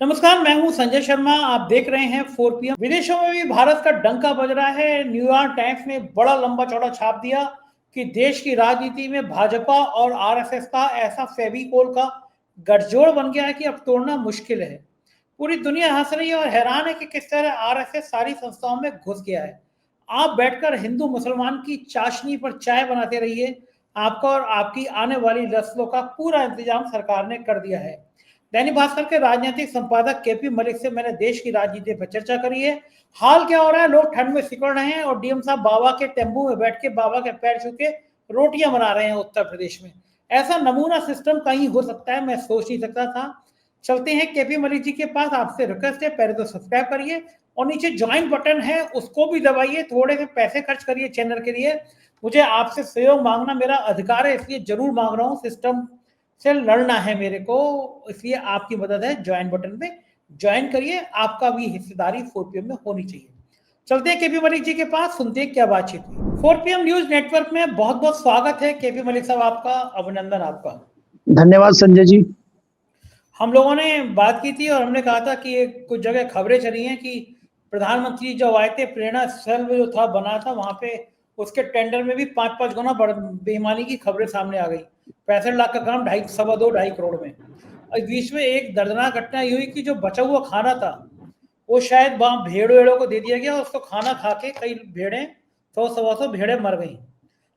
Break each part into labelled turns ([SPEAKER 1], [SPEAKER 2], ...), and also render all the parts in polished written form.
[SPEAKER 1] नमस्कार, मैं हूं संजय शर्मा। आप देख रहे हैं 4 PM। विदेशों में भी भारत का डंका बज रहा है। न्यूयॉर्क टाइम्स ने बड़ा लंबा चौड़ा छाप दिया कि देश की राजनीति में भाजपा और आरएसएस का ऐसा फेविकोल का गठजोड़ बन गया है कि अब तोड़ना मुश्किल है। पूरी दुनिया हंस रही है और हैरान है कि किस तरह आरएसएस सारी संस्थाओं में घुस गया है। आप बैठकर हिंदू मुसलमान की चाशनी पर चाय बनाते रहिए। आपका और आपकी आने वाली नस्लों का पूरा इंतजाम सरकार ने कर दिया है। दैनिक भास्कर के राजनीतिक संपादक केपी मलिक से मैंने देश की राजनीति पर चर्चा करी है। हाल क्या हो रहा है, लोग ठंड में सिकुड़ रहे हैं और डीएम साहब बाबा के टेम्पू में बैठ के बाबा के पैर छू के रोटियां बना रहे हैं उत्तर प्रदेश में। ऐसा नमूना सिस्टम कहीं हो सकता है, मैं सोच नहीं सकता था। चलते हैं केपी मलिक जी के पास। आपसे रिक्वेस्ट है, पहले तो सब्सक्राइब करिए और नीचे ज्वाइन बटन है उसको भी दबाइए। थोड़े से पैसे खर्च करिए चैनल के लिए। मुझे आपसे सहयोग मांगना मेरा अधिकार है, इसलिए जरूर मांग रहा हूँ। सिस्टम से लड़ना है मेरे को, इसलिए आपकी मदद है। ज्वाइन बटन पे ज्वाइन करिए, आपका भी हिस्सेदारी 4PM में होनी चाहिए। चलते हैं केपी मलिक जी के पास, सुनते हैं क्या बातचीत हुई। 4PM न्यूज नेटवर्क में बहुत बहुत स्वागत है केपी मलिक साहब, आपका अभिनंदन। आपका
[SPEAKER 2] धन्यवाद संजय जी।
[SPEAKER 1] हम लोगों ने बात की थी और हमने कहा था कि कुछ जगह खबरें चली हैं कि प्रधानमंत्री जब आए थे, प्रेरणा स्थल जो था बना था वहां पे, उसके टेंडर में भी 5-5 गुना बेईमानी की खबरें सामने आ गई। 65 लाख का काम 2.5 करोड़ में। और बीच में एक दर्दनाक घटना ये हुई कि जो बचा हुआ खाना था वो शायद वहां भेड़ वेड़ों को दे दिया गया। उसको खाना खा के कई भेड़ें, 100-125 भेड़ें मर गई।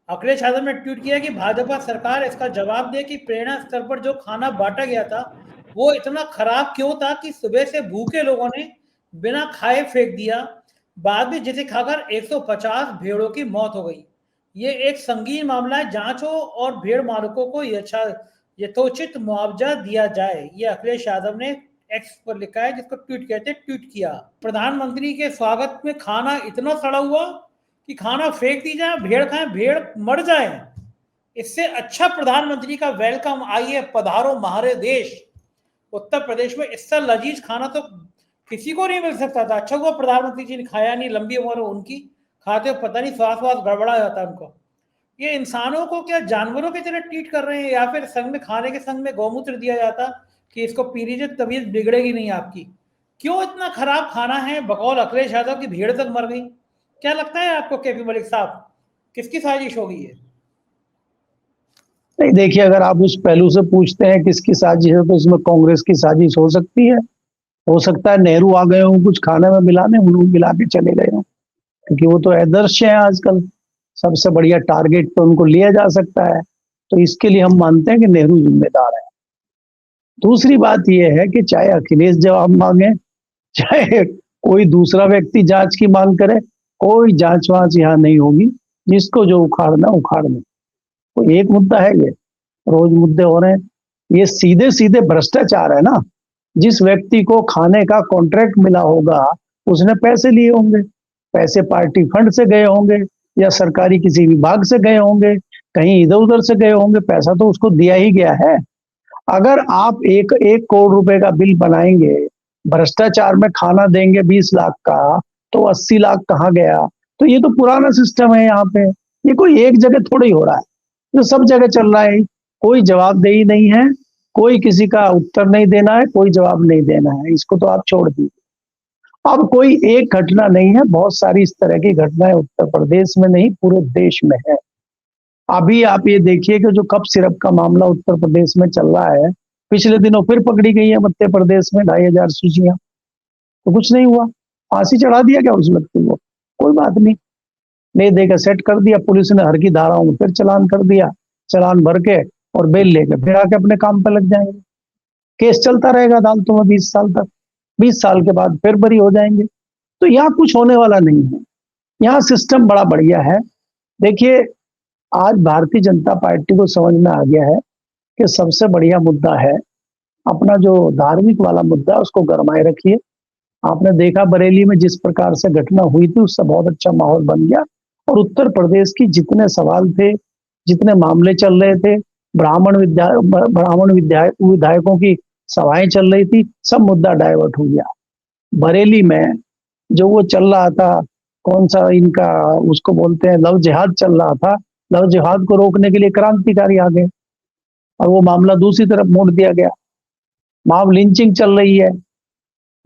[SPEAKER 1] अखिलेश यादव ने ट्वीट किया कि भाजपा सरकार इसका जवाब दे कि प्रेरणा स्तर पर जो खाना बांटा गया था वो इतना खराब क्यों था कि सुबह से भूखे लोगों ने बिना खाए फेंक दिया। बाद में जिसे खाकर 150 भेड़ों की मौत हो गई। ये एक संगीन मामला है, जांच हो और भेड़ मालिकों को यथोचित मुआवजा दिया जाए। ये अखिलेश यादव ने एक्स पर लिखा है, जिसको ट्वीट कहते ट्वीट किया। प्रधानमंत्री के स्वागत में खाना इतना सड़ा हुआ कि खाना फेंक दी जाए, भेड़ खाएं, भेड़ मर जाए। इससे अच्छा प्रधानमंत्री का वेलकम, आइए पधारो हमारे देश। उत्तर प्रदेश में इससे लजीज खाना तो किसी को नहीं मिल सकता था। अच्छा हुआ प्रधानमंत्री जी ने खाया नहीं, लंबी उम्र हो उनकी। खाते हो पता नहीं श्वास वास गड़बड़ा जाता है उनको। ये इंसानों को क्या जानवरों की तरह ट्रीट कर रहे हैं, या फिर संग में खाने के संग में गौमूत्र दिया जाता कि इसको पी लीजिए तबीयत बिगड़ेगी नहीं आपकी। क्यों इतना खराब खाना है? बकौल अखिलेश यादव की भेड़ तक मर गई। क्या लगता है आपको केपी मलिक साहब, किसकी साजिश होगी ये?
[SPEAKER 2] नहीं, देखिए, अगर आप उस पहलू से पूछते हैं किसकी साजिश है तो इसमें कांग्रेस की साजिश हो सकती है। हो सकता है नेहरू आ गए हों कुछ खाने में मिलाने, उनको मिला के चले गए हों, क्योंकि वो तो आदर्श है आजकल। सबसे बढ़िया टारगेट तो उनको लिया जा सकता है, तो इसके लिए हम मानते हैं कि नेहरू जिम्मेदार है। दूसरी बात यह है कि चाहे अखिलेश जवाब मांगे, चाहे कोई दूसरा व्यक्ति जांच की मांग करे, कोई जांच वांच यहाँ नहीं होगी। जिसको जो उखाड़ना उखाड़ना। तो एक मुद्दा है, ये रोज मुद्दे हो रहे हैं, ये सीधे सीधे भ्रष्टाचार है ना। जिस व्यक्ति को खाने का कॉन्ट्रैक्ट मिला होगा उसने पैसे लिए होंगे, पैसे पार्टी फंड से गए होंगे या सरकारी किसी विभाग से गए होंगे, कहीं इधर उधर से गए होंगे, पैसा तो उसको दिया ही गया है। अगर आप 1 करोड़ रुपए का बिल बनाएंगे, भ्रष्टाचार में खाना देंगे 20 लाख का, तो 80 लाख कहाँ गया? तो ये तो पुराना सिस्टम है यहाँ पे। ये कोई एक जगह थोड़ी हो रहा है, जो सब जगह चल रहा है। कोई जवाबदेही नहीं है, कोई किसी का उत्तर नहीं देना है, कोई जवाब नहीं देना है, इसको तो आप छोड़ दीजिए। अब कोई एक घटना नहीं है, बहुत सारी इस तरह की घटनाएं उत्तर प्रदेश में नहीं पूरे देश में है। अभी आप ये देखिए कि जो कप सिरप का मामला उत्तर प्रदेश में चल रहा है, पिछले दिनों फिर पकड़ी गई है मध्य प्रदेश में 2500 शीशियां, तो कुछ नहीं हुआ। फांसी चढ़ा दिया क्या उस व्यक्ति को? कोई बात नहीं, ले देकर सेट कर दिया। पुलिस ने हर की धाराओं में फिर चालान कर दिया, चालान भर के और बेल लेकर फिर आके अपने काम पे लग जाएंगे। केस चलता रहेगा अदालतों में 20 साल तक। 20 साल के बाद फिर बरी हो जाएंगे। तो यहाँ कुछ होने वाला नहीं है, यहाँ सिस्टम बड़ा बढ़िया है। देखिए, आज भारतीय जनता पार्टी को समझ में आ गया है कि सबसे बढ़िया मुद्दा है अपना जो धार्मिक वाला मुद्दा, उसको गरमाए रखिए। आपने देखा बरेली में जिस प्रकार से घटना हुई थी, उससे बहुत अच्छा माहौल बन गया। और उत्तर प्रदेश की जितने सवाल थे, जितने मामले चल रहे थे, ब्राह्मण विधायकों की सभाएं चल रही थी, सब मुद्दा डाइवर्ट हो गया। बरेली में जो वो चल रहा था, कौन सा इनका उसको बोलते हैं, लव जिहाद चल रहा था, लव जिहाद को रोकने के लिए क्रांतिकारी आ गए और वो मामला दूसरी तरफ मोड़ दिया गया। मॉब लिंचिंग चल रही है,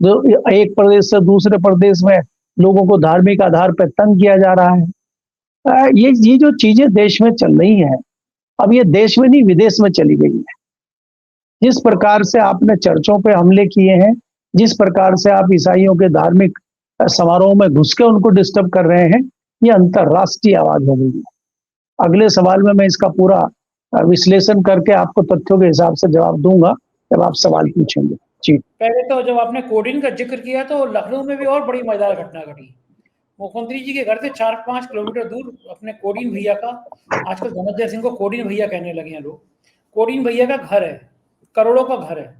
[SPEAKER 2] जो एक प्रदेश से दूसरे प्रदेश में लोगों को धार्मिक आधार पर तंग किया जा रहा है। ये जो चीजें देश में चल रही हैं, अब ये देश में नहीं विदेश में चली गई है। जिस प्रकार से आपने चर्चों पे हमले किए हैं, जिस प्रकार से आप ईसाइयों के धार्मिक समारोह में घुस के उनको डिस्टर्ब कर रहे हैं, ये अंतरराष्ट्रीय आवाज हो गई है। अगले सवाल में मैं इसका पूरा विश्लेषण करके आपको तथ्यों के हिसाब से जवाब दूंगा जब आप सवाल पूछेंगे। जी,
[SPEAKER 1] पहले तो जब आपने कोडिन का जिक्र किया तो लखनऊ में भी और बड़ी मजेदार घटना घटी। मुख्यमंत्री जी के घर से 4-5 किलोमीटर दूर अपने कोडिन भैया का, आजकल धनंजय सिंह को कोडिन भैया कहने लगे हैं लोग, कोडिन भैया का घर है, करोड़ों का घर है।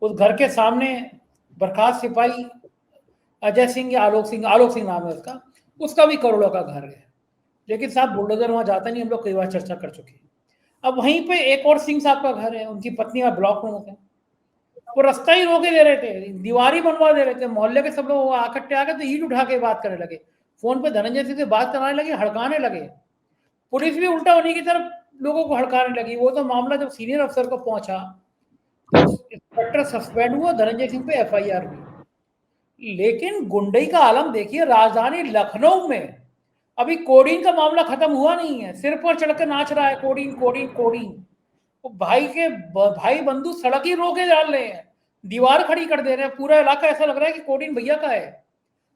[SPEAKER 1] उस घर के सामने बर्खास्त सिपाही अजय सिंह या आलोक सिंह नाम है उसका भी करोड़ों का घर है। लेकिन साहब बुलडोजर वहां जाता नहीं, हम लोग कई बार चर्चा कर चुके हैं। अब वहीं पे एक और सिंह साहब का घर है, उनकी पत्नी का ब्लॉक प्रमुख है। वो रास्ता ही रोके दे रहे थे, दीवार ही बनवा दे रहे थे। मोहल्ले के सब लोग इकट्ठे आ गए तो ईंट उठा के बात करने लगे, फोन पे धनंजय सिंह से बात कराने लगे, हड़काने लगे। पुलिस भी उल्टा उन्हीं की तरफ लोगों को हड़काने लगी। वो तो मामला जब सीनियर अफसर को पहुंचा तो इंस्पेक्टर सस्पेंड हुआ, धनंजय सिंह पे FIR हुई। लेकिन गुंडई का आलम देखिए, राजधानी लखनऊ में अभी कोडीन का मामला खत्म हुआ नहीं है, सिर पर चढ़कर नाच रहा है कोडीन कोडीन कोडीन। तो भाई बंधु सड़क ही रोके डाल रहे हैं, दीवार खड़ी कर दे रहे हैं, पूरा इलाका ऐसा लग रहा है कि कोडीन भैया का है।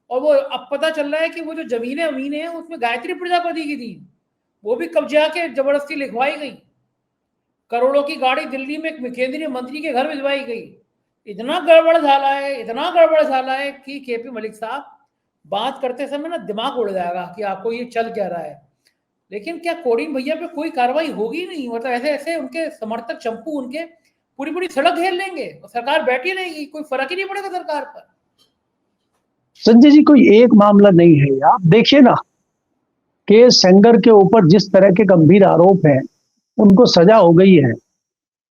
[SPEAKER 1] और वो अब पता चल रहा है कि वो जो जमीनें अमीनें हैं उसमें गायत्री प्रजापति की थी, वो भी कब्जा के जबरदस्ती लिखवाई गई। करोड़ों की गाड़ी दिल्ली में केंद्रीय मंत्री के घर भिजवाई गई। इतना गड़बड़ झाला है कि KP मलिक साहब बात करते समय ना दिमाग उड़ जाएगा कि आपको ये चल क्या रहा है। लेकिन क्या कोडिन भैया पे कोई कार्रवाई होगी नहीं? मतलब ऐसे ऐसे उनके समर्थक चंपू उनके पूरी सड़क घेर लेंगे और सरकार बैठी रहेगी, कोई फर्क ही नहीं पड़ेगा सरकार पर।
[SPEAKER 2] संजय जी, कोई एक मामला नहीं है। आप देखिए ना कि सेंगर के ऊपर जिस तरह के गंभीर आरोप हैं, उनको सजा हो गई है,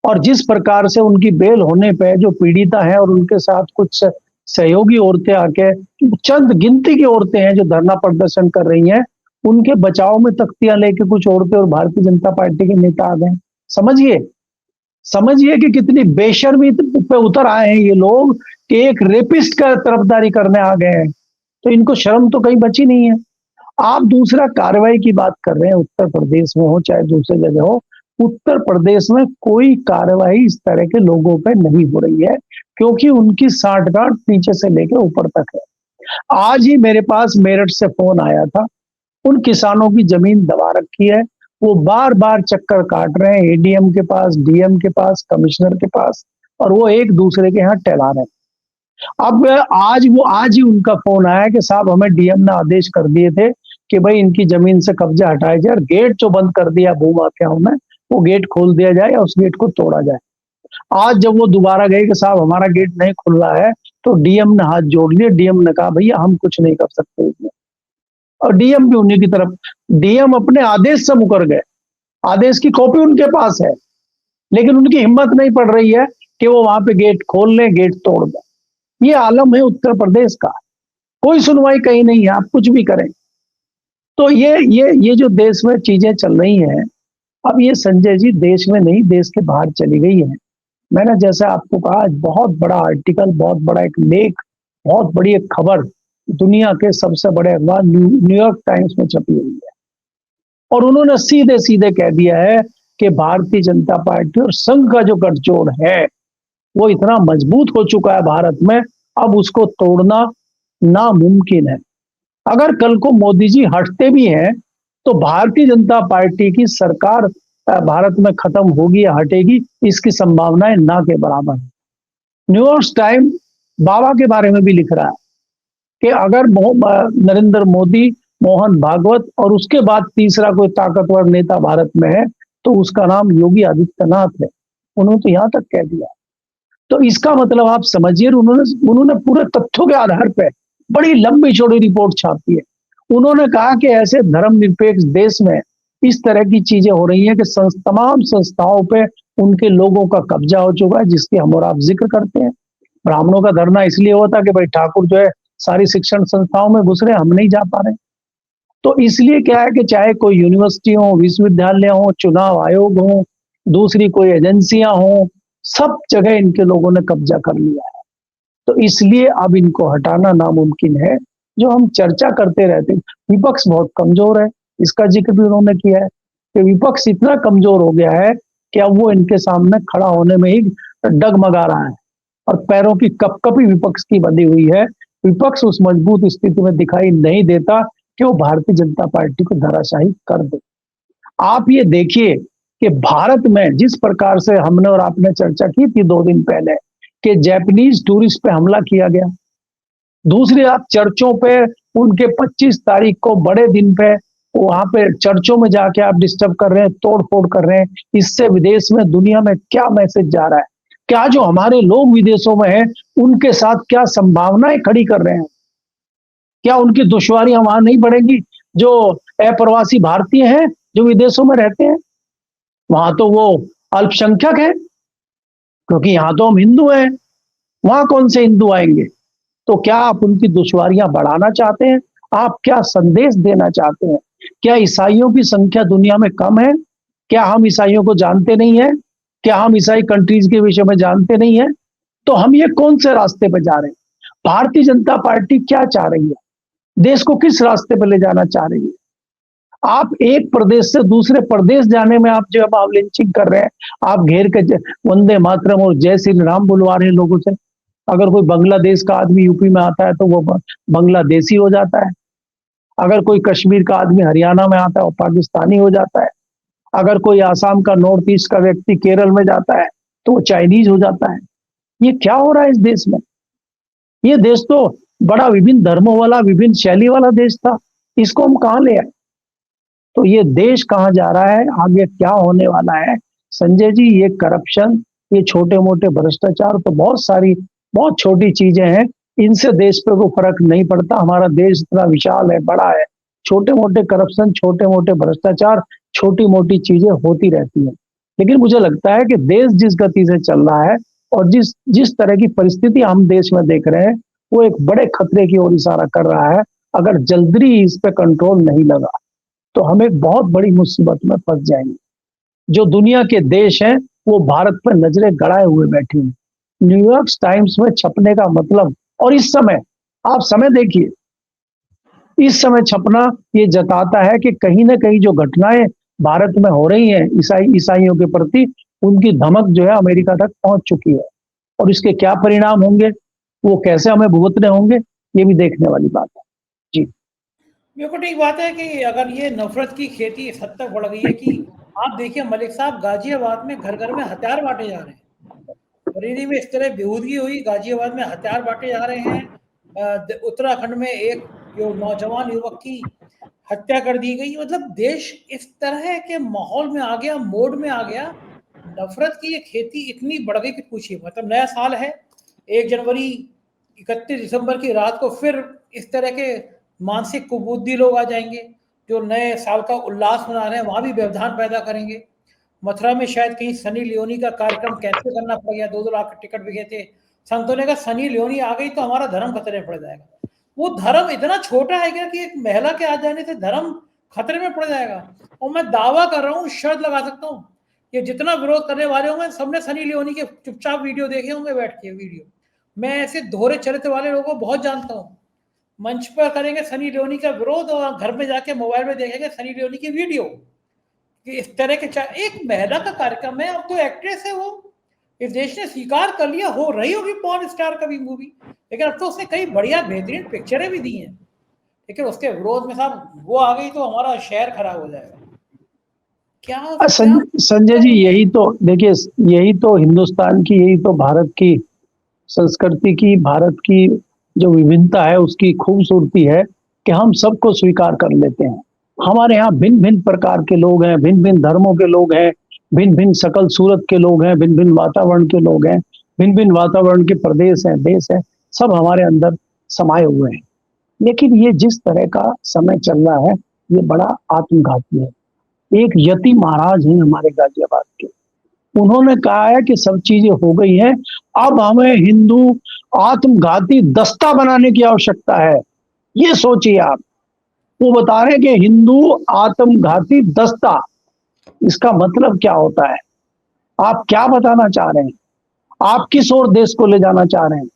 [SPEAKER 2] और जिस प्रकार से उनकी बेल होने पे जो पीड़िता है और उनके साथ कुछ सहयोगी औरतें आके, चंद गिनती की औरतें हैं जो धरना प्रदर्शन कर रही हैं, उनके बचाव में तख्तियां लेके कुछ औरतें और भारतीय जनता पार्टी के नेता आ गए। समझिए कि कितनी बेशर्मी पे उतर आए हैं ये लोग कि एक रेपिस्ट का तरफदारी करने आ गए हैं। तो इनको शर्म तो कहीं बची नहीं है। आप दूसरा कार्रवाई की बात कर रहे हैं, उत्तर प्रदेश में हो चाहे दूसरी जगह हो, उत्तर प्रदेश में कोई कार्रवाई इस तरह के लोगों पे नहीं हो रही है, क्योंकि उनकी सांठगांठ नीचे से लेकर ऊपर तक है। आज ही मेरे पास मेरठ से फोन आया था, उन किसानों की जमीन दबा रखी है, वो बार बार चक्कर काट रहे हैं ADM के पास, DM के पास, कमिश्नर के पास, और वो एक दूसरे के यहाँ टहला रहे हैं। अब आज ही उनका फोन आया कि साहब हमें DM ने आदेश कर दिए थे कि भाई इनकी जमीन से कब्जा हटाया जाए, गेट जो बंद कर दिया भू माफियाओं ने, वो गेट खोल दिया जाए या उस गेट को तोड़ा जाए। आज जब वो दोबारा गए कि साहब हमारा गेट नहीं खुल रहा है, तो DM ने हाथ जोड़ लिए। DM ने कहा भैया हम कुछ नहीं कर सकते इसमें, और DM भी उन्हीं की तरफ, DM अपने आदेश से मुकर गए। आदेश की कॉपी उनके पास है, लेकिन उनकी हिम्मत नहीं पड़ रही है कि वो वहां पे गेट खोल लें, गेट तोड़ दें। ये आलम है उत्तर प्रदेश का, कोई सुनवाई कहीं नहीं है, आप कुछ भी करें। तो ये जो देश में चीजें चल रही हैं, अब ये संजय जी देश में नहीं, देश के बाहर चली गई है। मैंने जैसे आपको कहा, बहुत बड़ा आर्टिकल, बहुत बड़ा एक लेख, बहुत बड़ी एक खबर दुनिया के सबसे बड़े अखबार न्यूयॉर्क टाइम्स में छपी हुई है, और उन्होंने सीधे सीधे कह दिया है कि भारतीय जनता पार्टी और संघ का जो गठजोड़ है वो इतना मजबूत हो चुका है भारत में, अब उसको तोड़ना नामुमकिन है। अगर कल को मोदी जी हटते भी हैं तो भारतीय जनता पार्टी की सरकार भारत में खत्म होगी या हटेगी, इसकी संभावनाएं ना के बराबर है। न्यूयॉर्क टाइम बाबा के बारे में भी लिख रहा है कि अगर नरेंद्र मोदी, मोहन भागवत और उसके बाद तीसरा कोई ताकतवर नेता भारत में है तो उसका नाम योगी आदित्यनाथ है। उन्होंने तो यहां तक कह दिया। तो इसका मतलब आप समझिए, उन्होंने पूरे तथ्यों के आधार पर बड़ी लंबी चौड़ी रिपोर्ट छापी है। उन्होंने कहा कि ऐसे धर्मनिरपेक्ष देश में इस तरह की चीजें हो रही हैं कि तमाम संस्थाओं पे उनके लोगों का कब्जा हो चुका है, जिसकी हम और आप जिक्र करते हैं। ब्राह्मणों का धरना इसलिए होता कि भाई ठाकुर जो है सारी शिक्षण संस्थाओं में घुस रहे, हम नहीं जा पा रहे। तो इसलिए क्या है कि चाहे कोई यूनिवर्सिटी हो, विश्वविद्यालय हो, चुनाव आयोग हो, दूसरी कोई एजेंसियां हो, सब जगह इनके लोगों ने कब्जा कर लिया है। तो इसलिए अब इनको हटाना नामुमकिन है। जो हम चर्चा करते रहते हैं, विपक्ष बहुत कमजोर है, इसका जिक्र भी उन्होंने किया है कि विपक्ष इतना कमजोर हो गया है कि अब वो इनके सामने खड़ा होने में ही डगमगा रहा है और पैरों की कपकपी विपक्ष की बंधी हुई है। विपक्ष उस मजबूत स्थिति में दिखाई नहीं देता कि वो भारतीय जनता पार्टी को धराशायी कर दे। आप ये देखिए कि भारत में जिस प्रकार से हमने और आपने चर्चा की थी 2 दिन पहले कि जापानीज टूरिस्ट पे हमला किया गया, दूसरी आप चर्चों पे उनके 25 तारीख को बड़े दिन पे वहां पे चर्चों में जाके आप डिस्टर्ब कर रहे हैं, तोड़ फोड़ कर रहे हैं। इससे विदेश में दुनिया में क्या मैसेज जा रहा है? क्या जो हमारे लोग विदेशों में हैं उनके साथ क्या संभावनाएं खड़ी कर रहे हैं? क्या उनकी दुश्वारियां वहां नहीं बढ़ेंगी? जो अप्रवासी भारतीय हैं जो विदेशों में रहते हैं, वहां तो वो अल्पसंख्यक है, क्योंकि यहाँ तो हम हिंदू हैं, वहां कौन से हिंदू आएंगे? तो क्या आप उनकी दुश्वारियां बढ़ाना चाहते हैं? आप क्या संदेश देना चाहते हैं? क्या ईसाइयों की संख्या दुनिया में कम है? क्या हम ईसाइयों को जानते नहीं है? क्या हम ईसाई कंट्रीज के विषय में जानते नहीं है? तो हम ये कौन से रास्ते पर जा रहे हैं? भारतीय जनता पार्टी क्या चाह रही है? देश को किस रास्ते पर ले जाना चाह रही है? आप एक प्रदेश से दूसरे प्रदेश जाने में आप जो आप लिंचिंग कर रहे हैं, आप घेर के वंदे मातरम और जय श्री राम बुलवा रहे हैं लोगों से। अगर कोई बांग्लादेश का आदमी यूपी में आता है तो वो बांग्लादेशी हो जाता है, अगर कोई कश्मीर का आदमी हरियाणा में आता है वो पाकिस्तानी हो जाता है, अगर कोई आसाम का नॉर्थ ईस्ट का व्यक्ति केरल में जाता है तो वो चाइनीज हो जाता है। ये क्या हो रहा है इस देश में? ये देश तो बड़ा विभिन्न धर्मों वाला, विभिन्न शैली वाला देश था, इसको हम कहाँ ले आए? तो ये देश कहाँ जा रहा है, आगे क्या होने वाला है? संजय जी, ये करप्शन, ये छोटे मोटे भ्रष्टाचार तो बहुत सारी बहुत छोटी चीजें हैं, इनसे देश पे कोई फर्क नहीं पड़ता। हमारा देश इतना विशाल है, बड़ा है, छोटे मोटे करप्शन, छोटे मोटे भ्रष्टाचार, छोटी मोटी चीजें होती रहती हैं। लेकिन मुझे लगता है कि देश जिस गति से चल रहा है और जिस जिस तरह की परिस्थिति हम देश में देख रहे हैं, वो एक बड़े खतरे की ओर इशारा कर रहा है। अगर जल्दी इस पे कंट्रोल नहीं लगा तो हम एक बहुत बड़ी मुसीबत में फंस जाएंगे। जो दुनिया के देश हैं वो भारत पर नजरें गड़ाए हुए बैठे हैं। न्यूयॉर्क टाइम्स में छपने का मतलब, और इस समय आप समय देखिए, इस समय छपना ये जताता है कि कहीं ना कहीं जो घटनाएं भारत में हो रही हैं ईसाइयों के प्रति, उनकी धमक जो है अमेरिका तक पहुंच चुकी है। और इसके क्या परिणाम होंगे, वो कैसे हमें भुगतने होंगे, ये भी देखने वाली बात है। जी,
[SPEAKER 1] बिल्कुल ठीक बात है कि अगर ये नफरत की खेती इस हद तक बढ़ गई है कि आप देखिए मलिक साहब, गाजियाबाद में घर घर में हथियार बांटे जा रहे हैं। बरेली में इस तरह बेहूदगी हुई, गाजियाबाद में हथियार बांटे जा रहे हैं। उत्तराखंड में एक जो नौजवान युवक की हत्या कर दी गई। मतलब देश इस तरह के माहौल में आ गया, मोड में आ गया। नफरत की ये खेती इतनी बढ़ गई कि पूछिए। मतलब नया साल है, 1 जनवरी 31 दिसंबर की रात को फिर इस तरह के मानसिक कुबूदी लोग आ जाएंगे जो नए साल का उल्लास मना रहे हैं, वहां भी व्यवधान पैदा करेंगे। मथुरा में शायद कहीं सनी लियोनी का कार्यक्रम कैंसिल करना पड़ गया, 2-2 लाख टिकट बिके थे। संतों ने कहा सनी लियोनी आ गई तो हमारा धर्म खतरे में पड़ जाएगा। वो धर्म इतना छोटा है क्या कि एक महिला के आ जाने से धर्म खतरे में पड़ जाएगा। और मैं दावा कर रहा हूँ, शर्त लगा सकता हूँ, ये जितना विरोध करने वाले होंगे सबने सनी लियोनी के चुपचाप वीडियो देखे होंगे बैठ के वीडियो। मैं ऐसे दोहरे चरित्र वाले लोगों को बहुत जानता हूँ। मंच पर करेंगे सनी लियोनी का विरोध और घर में जाके मोबाइल में देखेंगे सनी लियोनी की वीडियो कि इस तरह के। एक महिला का कार्यक्रम है, अब तो एक्ट्रेस है वो, इस देश ने स्वीकार कर लिया, हो रही होगी पॉर्न स्टार का भी मूवी, लेकिन अब तो उसने कई बढ़िया बेहतरीन पिक्चरें भी दी हैं। लेकिन उसके विरोध में साहब वो आ गई तो हमारा शहर खराब हो जाएगा। क्या
[SPEAKER 2] संजय जी, यही तो देखिए, यही तो हिंदुस्तान की, यही तो भारत की संस्कृति की, भारत की जो विभिन्नता है उसकी खूबसूरती है कि हम सबको स्वीकार कर लेते हैं। हमारे यहाँ भिन्न भिन्न प्रकार के लोग हैं, भिन्न भिन्न धर्मों के लोग हैं, भिन्न भिन्न शकल सूरत के लोग हैं, भिन्न भिन्न वातावरण के लोग हैं, भिन्न भिन्न वातावरण के प्रदेश हैं, देश है, सब हमारे अंदर समाये हुए हैं। लेकिन ये जिस तरह का समय चल रहा है ये बड़ा आत्मघाती है। एक यति महाराज हैं हमारे गाजियाबाद के, उन्होंने कहा है कि सब चीजें हो गई हैं, अब हमें हिंदू आत्मघाती दस्ता बनाने की आवश्यकता है। ये सोचिए आप, वो बता रहे हैं कि हिंदू आत्मघाती दस्ता, इसका मतलब क्या होता है? आप क्या बताना चाह रहे हैं? आप किस ओर देश को ले जाना चाह रहे हैं?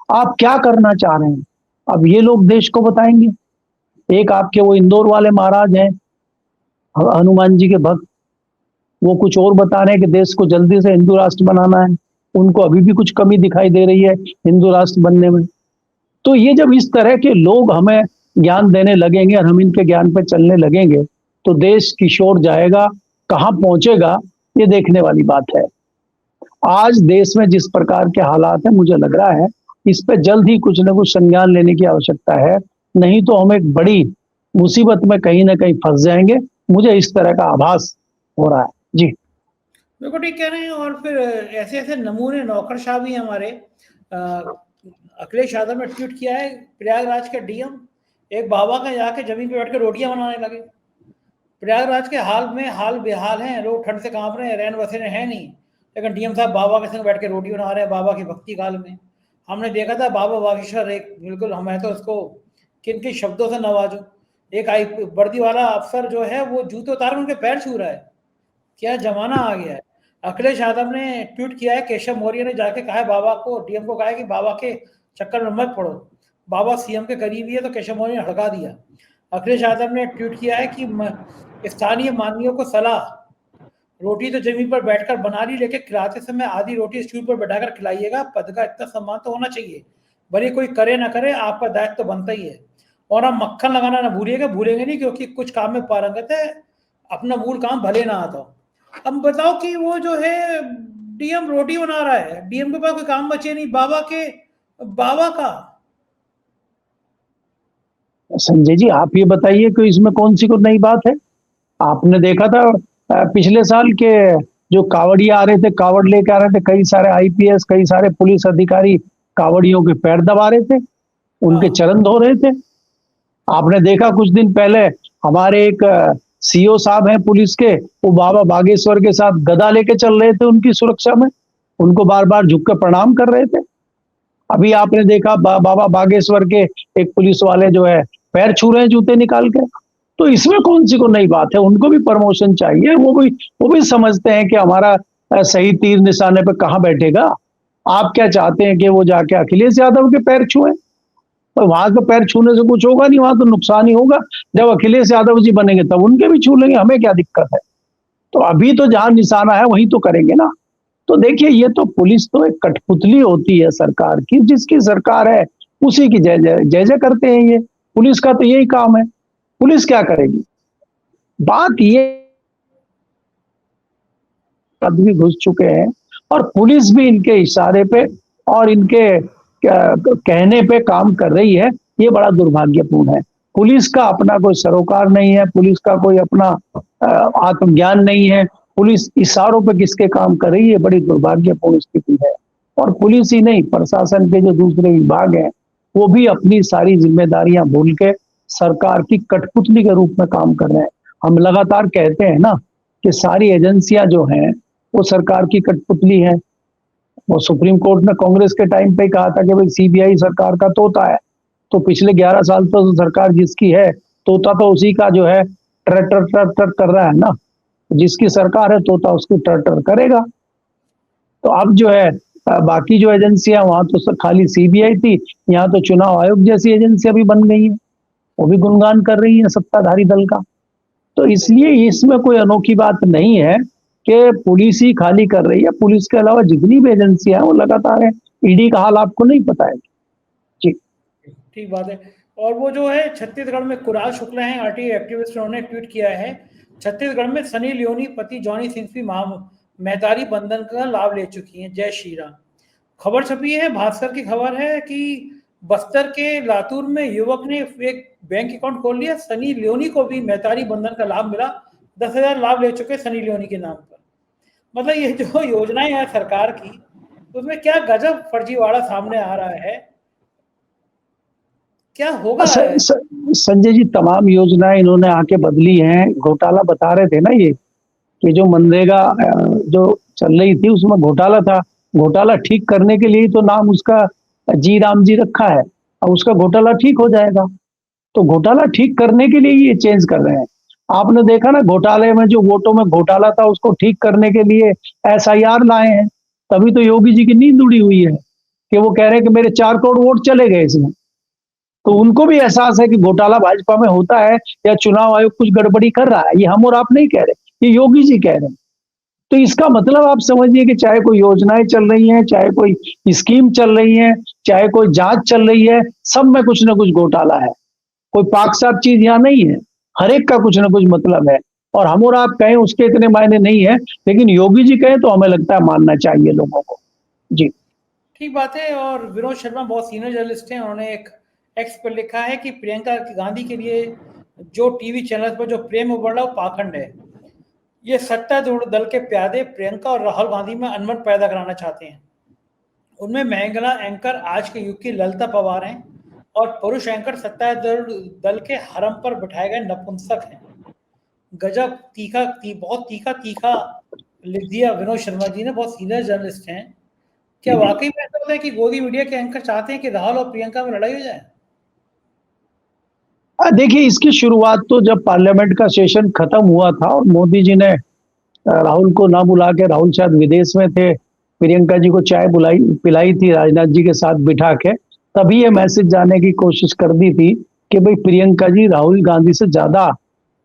[SPEAKER 2] आप क्या करना चाह रहे हैं? अब ये लोग देश को बताएंगे। एक आपके वो इंदौर वाले महाराज हैं, हनुमान जी के भक्त, वो कुछ और बता रहे हैं कि देश को जल्दी से हिंदू राष्ट्र बनाना है। उनको अभी भी कुछ कमी दिखाई दे रही है हिंदू राष्ट्र बनने में। तो ये जब इस तरह के लोग हमें ज्ञान देने लगेंगे और हम इनके ज्ञान पे चलने लगेंगे, तो देश किशोर जाएगा, कहाँ पहुंचेगा, ये देखने वाली बात है। आज देश में जिस प्रकार के हालात हैं, मुझे लग रहा है इस पे जल्द ही कुछ न कुछ संज्ञान लेने की आवश्यकता है, नहीं तो हम एक बड़ी मुसीबत में कहीं ना कहीं फंस जाएंगे। मुझे इस तरह का आभास हो रहा है। जी,
[SPEAKER 1] बिल्कुल ठीक कह रहे हैं। और फिर ऐसे ऐसे नमूने नौकरशाह भी हमारे अखिलेश यादव ने ट्वीट किया है, प्रयागराज के डीएम एक बाबा का जाके जमीन पे बैठ के रोटियां बनाने लगे। प्रयागराज के हाल बेहाल हैं, लोग ठंड से कांप रहे हैं, रैन बसेरे हैं नहीं, लेकिन डीएम साहब बाबा के संग बैठ के रोटी बना रहे हैं बाबा की भक्ति काल में। हमने देखा था बाबा बागेश्वर, एक बिल्कुल, मैं तो उसको किन किन शब्दों से नवाजूं, एक आई वर्दी वाला अफसर जो है वो जूते उतार उनके पैर छू रहा है। क्या जमाना आ गया है। अखिलेश यादव ने ट्वीट किया है, केशव मौर्य ने जाके कहा है बाबा को, डीएम को कहा है कि बाबा के चक्कर में मत पड़ो, बाबा सीएम के करीब ही है, तो केशव मौर्य ने हड़का दिया। अखिलेश यादव ने ट्वीट किया है कि स्थानीय मानवीयों को सलाह, रोटी तो जमीन पर बैठकर बना ली, लेकिन खिलाते समय आधी रोटी स्टूल पर बैठाकर खिलाइएगा, पद का इतना सम्मान तो होना चाहिए, भले कोई करे ना करे, आपका दायित्व तो बनता ही है। और आप मक्खन लगाना ना भूलेंगे नहीं, क्योंकि कुछ काम में पारंगत है, अपना मूल काम भले ना आता हो। अब बताओ कि वो जो है डीएम रोटी बना रहा है, डीएम के पास कोई काम बचे नहीं, बाबा का।
[SPEAKER 2] संजय जी आप ये बताइए कि इसमें कौन सी कोई नई बात है? आपने देखा था पिछले साल के जो कावड़िया आ रहे थे, कावड़ लेके आ रहे थे, कई सारे आईपीएस, कई सारे पुलिस अधिकारी कावड़ियों के पैर दबा रहे थे, उनके चरण धो रहे थे। आपने देखा कुछ दिन पहले हमारे एक सीओ साहब हैं पुलिस के, वो बाबा बागेश्वर के साथ गदा लेके चल रहे थे उनकी सुरक्षा में, उनको बार बार झुक कर प्रणाम कर रहे थे। अभी आपने देखा बाबा बागेश्वर के एक पुलिस वाले जो है पैर छू रहे हैं जूते निकाल के। तो इसमें कौन सी को नई बात है? उनको भी प्रमोशन चाहिए, वो भी समझते हैं कि हमारा सही तीर निशाने पे कहाँ बैठेगा। आप क्या चाहते हैं कि वो जाके अखिलेश यादव के पैर छुए? तो वहां के पैर छूने से कुछ होगा नहीं, वहां तो नुकसान ही होगा। जब अखिलेश यादव जी बनेंगे तब उनके भी छू लेंगे, हमें क्या दिक्कत है? तो अभी तो जहां निशाना है वहीं तो करेंगे ना। तो देखिए, ये तो पुलिस तो एक कठपुतली होती है सरकार की, जिसकी सरकार है उसी की जय जय करते हैं ये। पुलिस का तो यही काम है, पुलिस क्या करेगी? बात ये आदमी घुस चुके हैं और पुलिस भी इनके इशारे पे और इनके कहने पे काम कर रही है। ये बड़ा दुर्भाग्यपूर्ण है। पुलिस का अपना कोई सरोकार नहीं है, पुलिस का कोई अपना आत्मज्ञान नहीं है, पुलिस इशारों पे किसके काम कर रही है, बड़ी दुर्भाग्यपूर्ण स्थिति है। और पुलिस ही नहीं, प्रशासन के जो दूसरे विभाग हैं वो भी अपनी सारी जिम्मेदारियां भूल के सरकार की कठपुतली के रूप में काम कर रहे हैं। हम लगातार कहते हैं ना कि सारी एजेंसियां जो हैं वो सरकार की कठपुतली हैं। वो सुप्रीम कोर्ट ने कांग्रेस के टाइम पे कहा था कि भाई सीबीआई सरकार का तोता है, तो पिछले 11 साल तो सरकार जिसकी है, तोता तो उसी का जो है टर टर टर टर कर रहा है ना। जिसकी सरकार है तोता उसकी टर टर करेगा। तो अब जो है बाकी जो एजेंसियां, वहां तो खाली सीबीआई थी, यहाँ तो चुनाव आयोग जैसी एजेंसियां भी बन गई हैं, वो भी गुणगान कर रही है सत्ताधारी दल का। तो इसलिए इसमें कोई अनोखी बात नहीं है कि पुलिस ही खाली कर रही है। पुलिस के अलावा जितनी भी एजेंसियां हैं वो लगातार है। ईडी का हाल आपको नहीं पता है? जी,
[SPEAKER 1] ठीक बात है। और वो जो है छत्तीसगढ़ में कुणाल शुक्ला हैं, आरटीआई एक्टिविस्ट, उन्होंने ट्वीट किया है, छत्तीसगढ़ में सनी लियोनी पति जॉनी सिंह महतारी बंधन का लाभ ले चुकी हैं, जय श्री राम। खबर छपी है, भास्कर की खबर है कि बस्तर के लातूर में युवक ने एक बैंक अकाउंट खोल लिया, सनी लियोनी को भी महतारी बंधन का लाभ मिला, 10,000 लाभ ले चुके सनी लियोनी के नाम पर। मतलब ये जो योजनाएं है सरकार की, उसमें क्या गजब फर्जीवाड़ा सामने आ रहा है, क्या होगा?
[SPEAKER 2] संजय जी, तमाम योजनाएं इन्होंने आके बदली हैं। घोटाला बता रहे थे ना ये, कि जो मनरेगा जो चल रही थी उसमें घोटाला था। घोटाला ठीक करने के लिए तो नाम उसका जी राम जी रखा है, अब उसका घोटाला ठीक हो जाएगा। तो घोटाला ठीक करने के लिए ये चेंज कर रहे हैं। आपने देखा ना, घोटाले में जो वोटों में घोटाला था उसको ठीक करने के लिए एसआईआर लाए हैं, तभी तो योगी जी की नींद उड़ी हुई है। कि वो कह रहे हैं कि मेरे 4 करोड़ वोट चले गए इसमें। तो उनको भी एहसास है कि घोटाला भाजपा में होता है या चुनाव आयोग कुछ गड़बड़ी कर रहा है। ये हम और आप नहीं कह रहे, ये योगी जी कह रहे हैं। तो इसका मतलब आप समझिए कि चाहे कोई योजनाएं चल रही हैं, चाहे कोई स्कीम चल रही है, चाहे कोई जांच चल रही है, सब में कुछ ना कुछ घोटाला है। कोई पाक साफ चीज यहाँ नहीं है, हर एक का कुछ ना कुछ मतलब है। और हम और आप कहें उसके इतने मायने नहीं है, लेकिन योगी जी कहें तो हमें लगता है मानना चाहिए लोगों को। जी
[SPEAKER 1] ठीक बात है। और विनोद शर्मा बहुत सीनियर जर्नलिस्ट हैं, उन्होंने एक एक्स पर लिखा है कि प्रियंका गांधी के लिए जो टीवी चैनल पर जो प्रेम उबड़ रहा है वो पाखंड है। ये सत्तारूढ़ दल के प्यादे प्रियंका और राहुल गांधी में अनबन पैदा कराना चाहते हैं। उनमें महिला एंकर आज के युग की ललिता पवार हैं और पुरुष एंकर सत्तारूढ़ दल के हरम पर बिठाए गए नपुंसक हैं। गजब बहुत तीखा लिख दिया विनोद शर्मा जी ने, बहुत सीनियर जर्नलिस्ट हैं। क्या वाकई में ऐसा होता है कि गोदी मीडिया के एंकर चाहते हैं कि राहुल और प्रियंका में लड़ाई हो जाए?
[SPEAKER 2] देखिए, इसकी शुरुआत तो जब पार्लियामेंट का सेशन खत्म हुआ था और मोदी जी ने राहुल को ना बुला के, राहुल शायद विदेश में थे, प्रियंका जी को चाय पिलाई थी राजनाथ जी के साथ बिठा के, तभी ये मैसेज जाने की कोशिश कर दी थी कि भाई प्रियंका जी राहुल गांधी से ज्यादा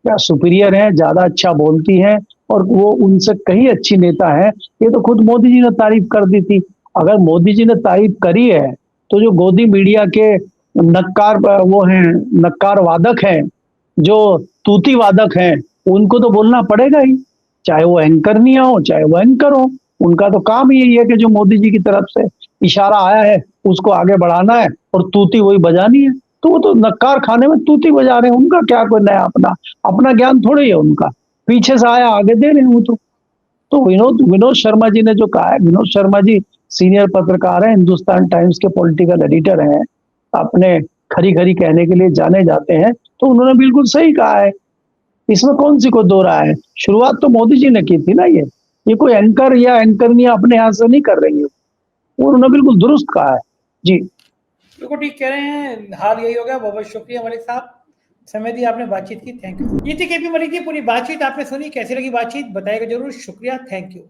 [SPEAKER 2] क्या सुपीरियर हैं, ज्यादा अच्छा बोलती हैं और वो उनसे कहीं अच्छी नेता है। ये तो खुद मोदी जी ने तारीफ कर दी थी। अगर मोदी जी ने तारीफ करी है तो जो गोदी मीडिया के नक्कार वो हैं, नक्कार वादक हैं, जो तूती वादक हैं, उनको तो बोलना पड़ेगा ही, चाहे वो एंकर नहीं हो चाहे वो एंकर हो। उनका तो काम ही यही है कि जो मोदी जी की तरफ से इशारा आया है उसको आगे बढ़ाना है और तूती वही बजानी है। तो वो तो नक्कार खाने में तूती बजा रहे हैं, उनका क्या कोई नया अपना अपना ज्ञान थोड़ी है उनका, पीछे से आया आगे दे रहे हैं वो तो विनोद शर्मा जी ने जो कहा है, विनोद शर्मा जी सीनियर पत्रकार हैं, हिंदुस्तान टाइम्स के पॉलिटिकल एडिटर हैं, अपने खरी खरी कहने के लिए जाने जाते हैं, तो उन्होंने बिल्कुल सही कहा है। इसमें कौन सी को दो राय है? शुरुआत तो मोदी जी ने की थी ना। ये कोई एंकर या एंकरनी अपने यहाँ से नहीं कर रही है, उन्होंने बिल्कुल दुरुस्त कहा है। जी
[SPEAKER 1] बिल्कुल ठीक कह रहे हैं, हाल यही हो गया। बहुत बहुत शुक्रिया मलिक साहब, समय दी आपने, बातचीत की, थैंक यू। ये थी केपी मलिक की पूरी बातचीत आपने सुनी, कैसी लगी बातचीत बताइएगा जरूर। शुक्रिया, थैंक यू।